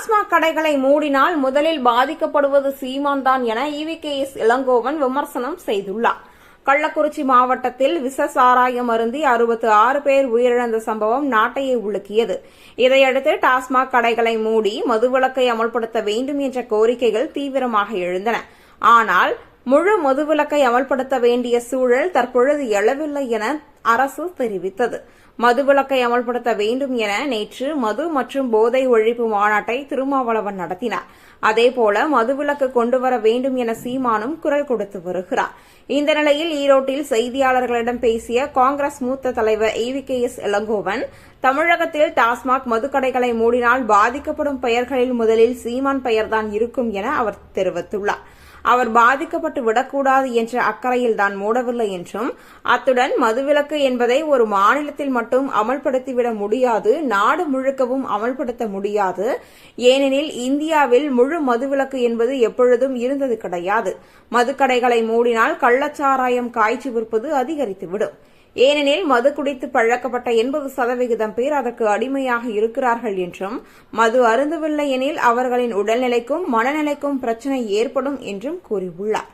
டாஸ்மாக் கடைகளை மூடினால் முதலில் பாதிக்கப்படுவது சீமான் தான் என EVKS இளங்கோவன் விமர்சனம் செய்துள்ளார். கள்ளக்குறிச்சி மாவட்டத்தில் விஷ சாராயம் அருந்தி 66 பேர் உயிரிழந்த சம்பவம் நாட்டையே உலுக்கியது. இதையடுத்து டாஸ்மாக் கடைகளை மூடி மதுவிலக்கை அமல்படுத்த வேண்டும் என்ற கோரிக்கைகள் தீவிரமாக எழுந்தன. ஆனால் முழு மதுவிலக்கை அமல்படுத்த வேண்டிய சூழல் தற்பொழுது எழவில்லை என அரசு தெரிவித்தது. மதுவிலக்கை அமல்படுத்த வேண்டும் என நேற்று மது மற்றும் போதை ஒழிப்பு மாநாட்டை திருமாவளவன் நடத்தினார். அதேபோல மதுவிலக்கு கொண்டுவர வேண்டும் என சீமானும் குரல் கொடுத்து வருகிறார். இந்த நிலையில் ஈரோட்டில் செய்தியாளர்களிடம் பேசிய காங்கிரஸ் மூத்த தலைவர் EVKS இளங்கோவன், தமிழகத்தில் டாஸ்மாக் மதுக்கடைகளை மூடினால் பாதிக்கப்படும் பெயர்களில் முதலில் சீமான் பெயர்தான் இருக்கும் என அவர் தெரிவித்துள்ளார். அவர் பாதிக்கப்பட்டு விடக்கூடாது என்ற அக்கறையில் தான் மூடவில்லை என்றும், அத்துடன் மதுவிலக்கு என்பதை ஒரு மாநிலத்தில் மட்டும் அமல்படுத்திவிட முடியாது, நாடு முழுக்கவும் அமல்படுத்த முடியாது. ஏனெனில் இந்தியாவில் முழு மதுவிலக்கு என்பது எப்பொழுதும் இருந்தது கிடையாது. மதுக்கடைகளை மூடினால் கள்ளச்சாராயம் காய்ச்சி விற்பது அதிகரித்துவிடும். ஏனெனில் மது குடித்து பழக்கப்பட்ட 80% பேர் அதற்கு அடிமையாக இருக்கிறார்கள் என்றும், மது அருந்தவில்லை எனில் அவர்களின் உடல்நிலைக்கும் மனநிலைக்கும் பிரச்சினை ஏற்படும் என்றும் கூறியுள்ளார்.